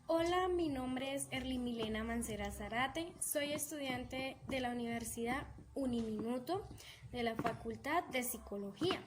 Hola, mi nombre es Erly Milena Mancera Zarate, soy estudiante de la Universidad Uniminuto de la Facultad de Psicología.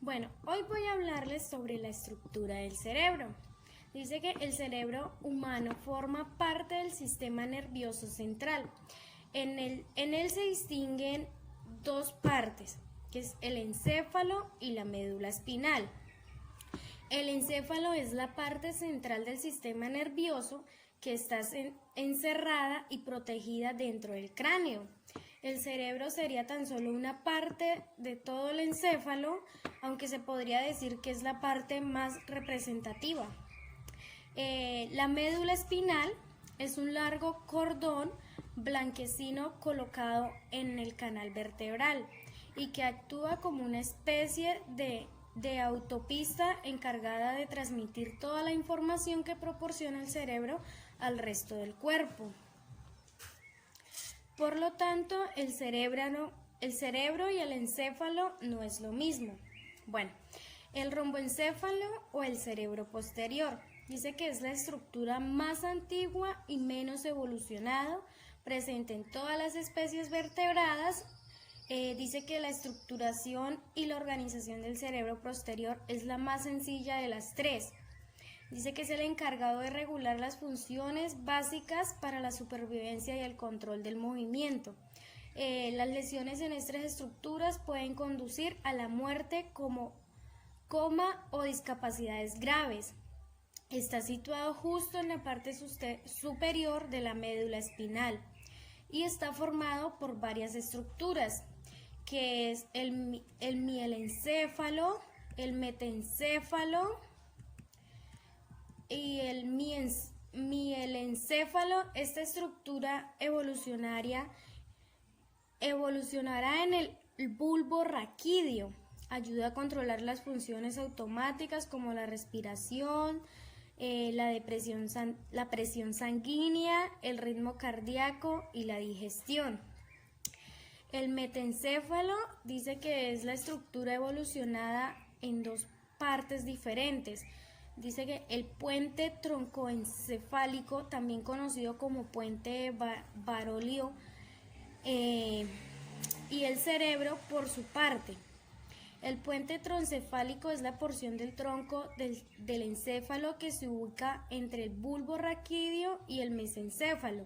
Bueno, hoy voy a hablarles sobre la estructura del cerebro. Dice que el cerebro humano forma parte del sistema nervioso central. En él se distinguen dos partes, que es el encéfalo y la médula espinal. El encéfalo es la parte central del sistema nervioso que está encerrada y protegida dentro del cráneo. El cerebro sería tan solo una parte de todo el encéfalo, aunque se podría decir que es la parte más representativa. La médula espinal es un largo cordón blanquecino colocado en el canal vertebral y que actúa como una especie de autopista encargada de transmitir toda la información que proporciona el cerebro al resto del cuerpo. Por lo tanto, el cerebro y el encéfalo no es lo mismo. Bueno, el romboencéfalo o el cerebro posterior dice que es la estructura más antigua y menos evolucionada, presente en todas las especies vertebradas. Dice que la estructuración y la organización del cerebro posterior es la más sencilla de las tres. Dice que es el encargado de regular las funciones básicas para la supervivencia y el control del movimiento. Las lesiones en estas estructuras pueden conducir a la muerte como coma o discapacidades graves. Está situado justo en la parte superior de la médula espinal y está formado por varias estructuras, que es el mielencéfalo, el metencéfalo y el mielencéfalo. Esta estructura evolucionará en el bulbo raquídeo. Ayuda a controlar las funciones automáticas como la respiración, la presión sanguínea, el ritmo cardíaco y la digestión. El metencéfalo dice que es la estructura evolucionada en dos partes diferentes. Dice que el puente troncoencefálico, también conocido como puente Barolio, y el cerebro por su parte. El puente troncefálico es la porción del tronco del encéfalo que se ubica entre el bulbo raquídeo y el mesencéfalo.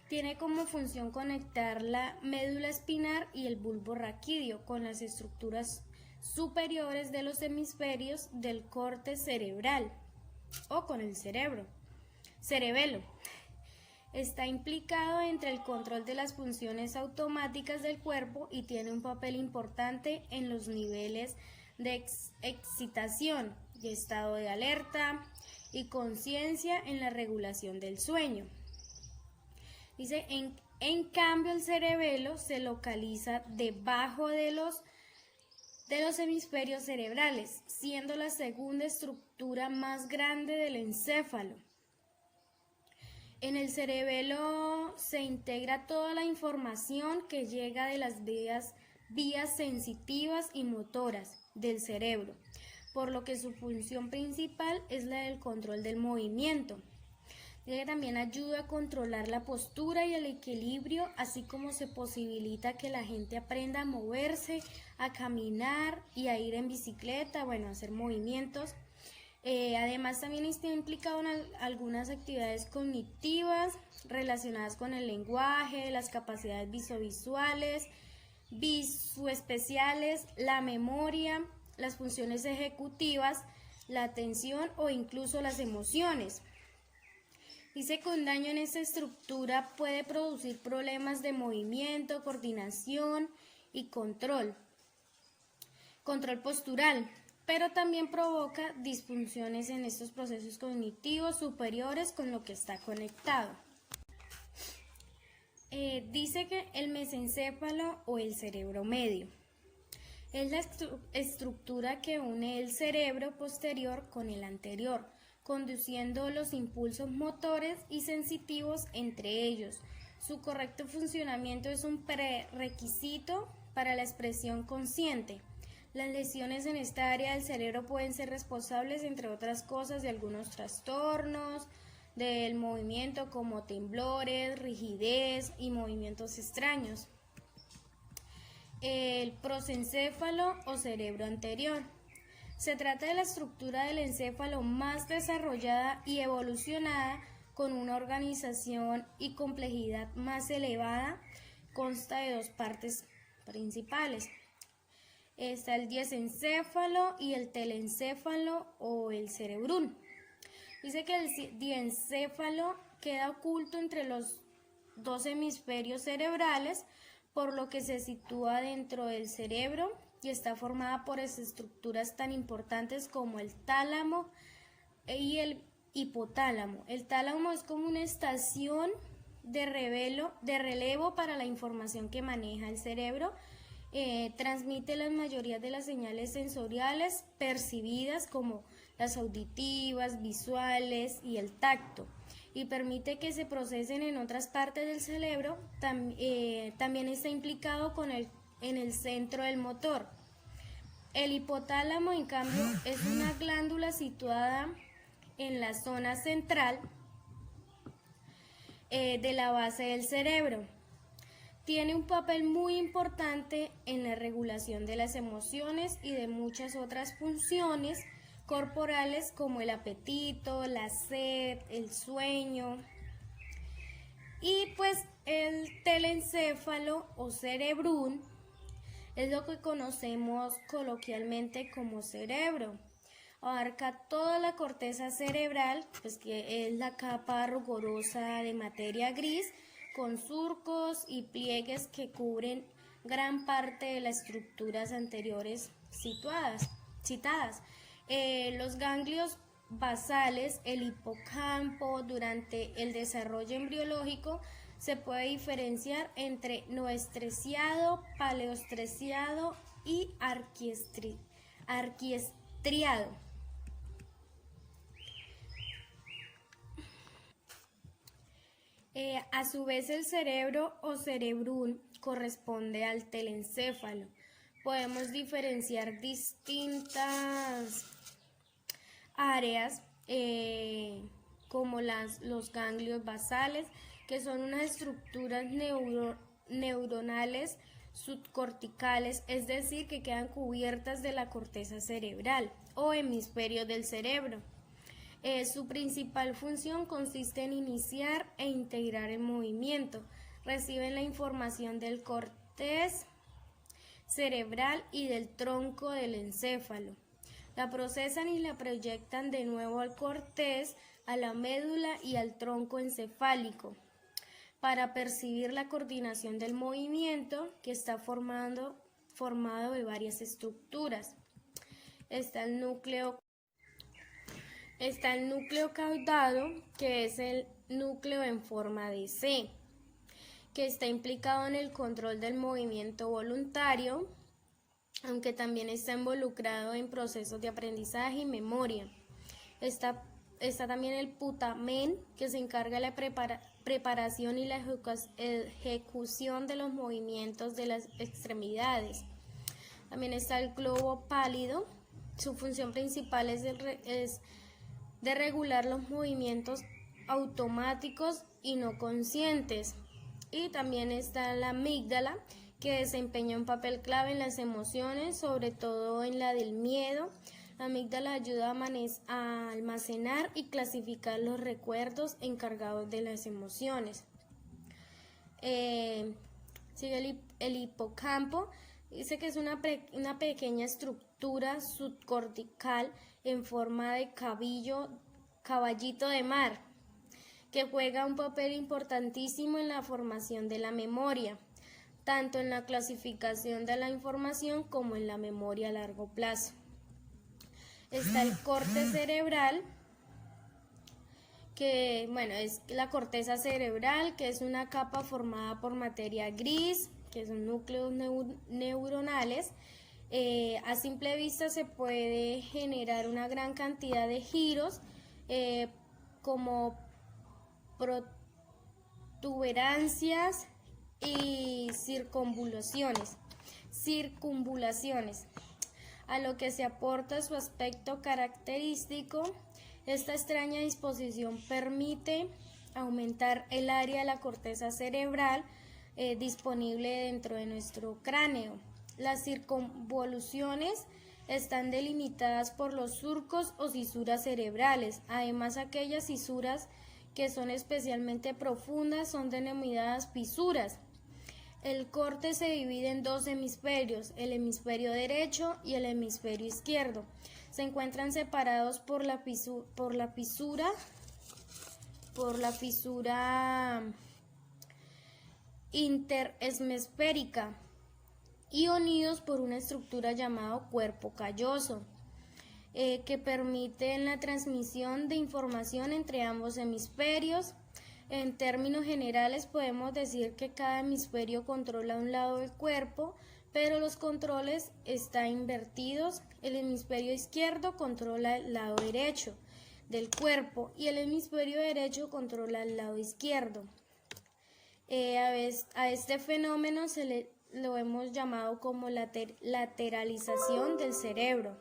Tiene como función conectar la médula espinal y el bulbo raquídeo con las estructuras superiores de los hemisferios del corte cerebral o con el cerebelo. Está implicado entre el control de las funciones automáticas del cuerpo y tiene un papel importante en los niveles de excitación y estado de alerta y conciencia en la regulación del sueño. Dice, en cambio el cerebelo se localiza debajo de los hemisferios cerebrales, siendo la segunda estructura más grande del encéfalo. En el cerebelo se integra toda la información que llega de las vías sensitivas y motoras del cerebro, por lo que su función principal es la del control del movimiento. Ella también ayuda a controlar la postura y el equilibrio, así como se posibilita que la gente aprenda a moverse, a caminar y a ir en bicicleta, a hacer movimientos. Además también está implicado en algunas actividades cognitivas relacionadas con el lenguaje, las capacidades visoespeciales, la memoria, las funciones ejecutivas, la atención o incluso las emociones. Dice que un daño en esta estructura puede producir problemas de movimiento, coordinación y control postural, pero también provoca disfunciones en estos procesos cognitivos superiores con lo que está conectado. Dice que el mesencéfalo o el cerebro medio es la estructura que une el cerebro posterior con el anterior, conduciendo los impulsos motores y sensitivos entre ellos. Su correcto funcionamiento es un prerequisito para la expresión consciente. Las lesiones en esta área del cerebro pueden ser responsables, entre otras cosas, de algunos trastornos, del movimiento como temblores, rigidez y movimientos extraños. El prosencéfalo o cerebro anterior. Se trata de la estructura del encéfalo más desarrollada y evolucionada, con una organización y complejidad más elevada. Consta de dos partes principales. Está el diencéfalo y el telencéfalo o el cerebrún. Dice que el diencéfalo queda oculto entre los dos hemisferios cerebrales, por lo que se sitúa dentro del cerebro y está formada por estructuras tan importantes como el tálamo y el hipotálamo. El tálamo es como una estación de relevo para la información que maneja el cerebro. Transmite la mayoría de las señales sensoriales percibidas, como las auditivas, visuales y el tacto, y permite que se procesen en otras partes del cerebro. También está implicado en el centro del motor. El hipotálamo, en cambio, es una glándula situada en la zona central de la base del cerebro. Tiene un papel muy importante en la regulación de las emociones y de muchas otras funciones corporales, como el apetito, la sed, el sueño. Y pues el telencéfalo o cerebrún es lo que conocemos coloquialmente como cerebro. Abarca toda la corteza cerebral, pues que es la capa rugorosa de materia gris, con surcos y pliegues que cubren gran parte de las estructuras anteriores citadas. Los ganglios basales, el hipocampo. Durante el desarrollo embriológico se puede diferenciar entre noestriado, paleostriado y arquiestriado. A su vez, el cerebro o cerebrún corresponde al telencéfalo. Podemos diferenciar distintas áreas como los ganglios basales, que son unas estructuras neuronales subcorticales, es decir, que quedan cubiertas de la corteza cerebral o hemisferio del cerebro. Su principal función consiste en iniciar e integrar el movimiento. Reciben la información del corteza cerebral y del tronco del encéfalo. La procesan y la proyectan de nuevo al corteza, a la médula y al tronco encefálico para percibir la coordinación del movimiento, que está formado de varias estructuras. Está el núcleo caudado, que es el núcleo en forma de C, que está implicado en el control del movimiento voluntario, aunque también está involucrado en procesos de aprendizaje y memoria. Está también el putamen, que se encarga de la preparación y la ejecución de los movimientos de las extremidades. También está el globo pálido. Su función principal es de regular los movimientos automáticos y no conscientes. Y también está la amígdala, que desempeña un papel clave en las emociones, sobre todo en la del miedo. La amígdala ayuda a almacenar y clasificar los recuerdos encargados de las emociones. Sigue el hipocampo. Dice que es una pequeña estructura subcortical en forma de caballito de mar, que juega un papel importantísimo en la formación de la memoria, tanto en la clasificación de la información como en la memoria a largo plazo. Está el corte cerebral, que es la corteza cerebral, que es una capa formada por materia gris, que son núcleos neuronales. A simple vista se puede generar una gran cantidad de giros, como protuberancias y circunvalaciones, a lo que se aporta su aspecto característico Esta extraña disposición permite aumentar el área de la corteza cerebral disponible dentro de nuestro cráneo. Las circunvoluciones están delimitadas por los surcos o cisuras cerebrales. Además, aquellas cisuras que son especialmente profundas son denominadas fisuras. El corte se divide en dos hemisferios, el hemisferio derecho y el hemisferio izquierdo. Se encuentran separados por la fisura interhemisférica y unidos por una estructura llamada cuerpo calloso, que permite la transmisión de información entre ambos hemisferios. En términos generales podemos decir que cada hemisferio controla un lado del cuerpo, pero los controles están invertidos. El hemisferio izquierdo controla el lado derecho del cuerpo y el hemisferio derecho controla el lado izquierdo. A este fenómeno lo hemos llamado como lateralización del cerebro.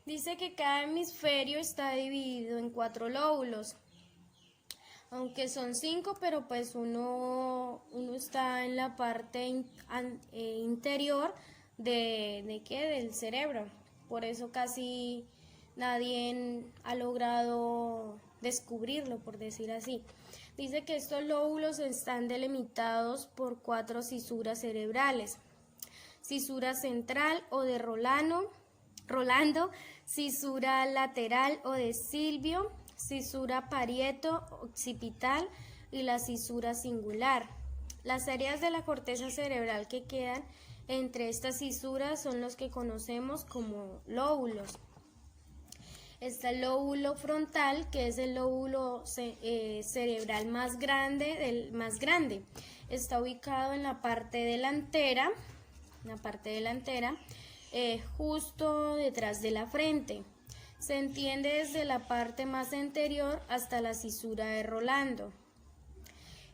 Dice que cada hemisferio está dividido en 4 lóbulos, aunque son 5, pero pues uno está en la parte interior del cerebro. Por eso casi nadie ha logrado descubrirlo, por decir así. Dice que estos lóbulos están delimitados por 4 cisuras cerebrales: cisura central o de Rolando, cisura lateral o de Silvio, cisura parieto-occipital y la cisura singular. Las áreas de la corteza cerebral que quedan entre estas cisuras son los que conocemos como lóbulos. Está el lóbulo frontal, que es el lóbulo cerebral más grande. Está ubicado en la parte delantera, justo detrás de la frente. Se entiende desde la parte más anterior hasta la cisura de Rolando.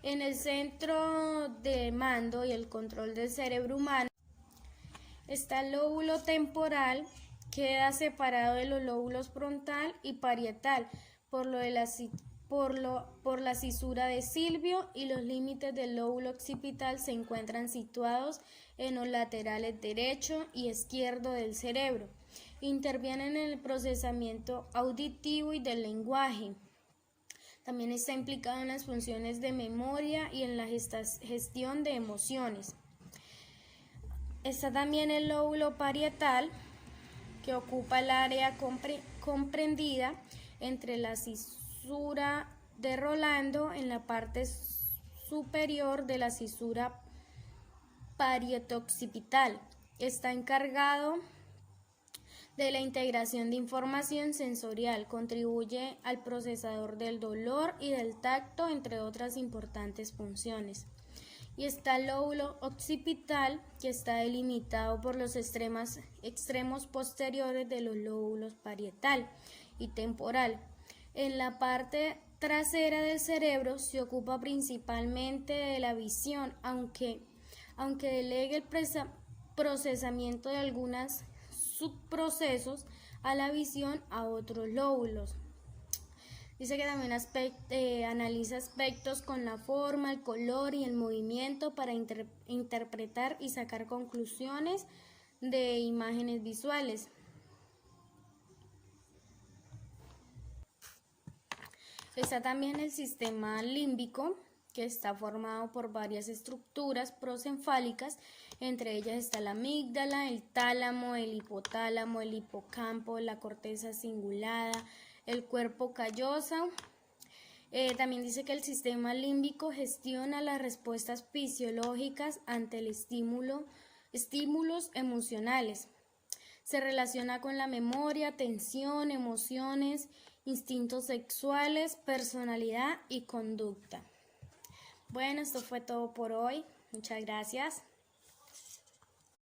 En el centro de mando y el control del cerebro humano está el lóbulo temporal, queda separado de los lóbulos frontal y parietal por la cisura de Silvio, y los límites del lóbulo occipital se encuentran situados en los laterales derecho y izquierdo del cerebro. Intervienen en el procesamiento auditivo y del lenguaje. También está implicado en las funciones de memoria y en la gestión de emociones. Está también el lóbulo parietal, que ocupa el área comprendida entre la cisura de Rolando en la parte superior de la cisura parieto-occipital. Está encargado de la integración de información sensorial, contribuye al procesador del dolor y del tacto, entre otras importantes funciones. Y está el lóbulo occipital, que está delimitado por los extremos posteriores de los lóbulos parietal y temporal. En la parte trasera del cerebro se ocupa principalmente de la visión, aunque delegue el procesamiento de algunos subprocesos a la visión a otros lóbulos. Dice que también analiza aspectos con la forma, el color y el movimiento para interpretar y sacar conclusiones de imágenes visuales. Está también el sistema límbico, que está formado por varias estructuras prosencefálicas. Entre ellas está la amígdala, el tálamo, el hipotálamo, el hipocampo, la corteza cingulada, el cuerpo calloso. También dice que el sistema límbico gestiona las respuestas fisiológicas ante el estímulos emocionales. Se relaciona con la memoria, atención, emociones, instintos sexuales, personalidad y conducta. Bueno, esto fue todo por hoy. Muchas gracias.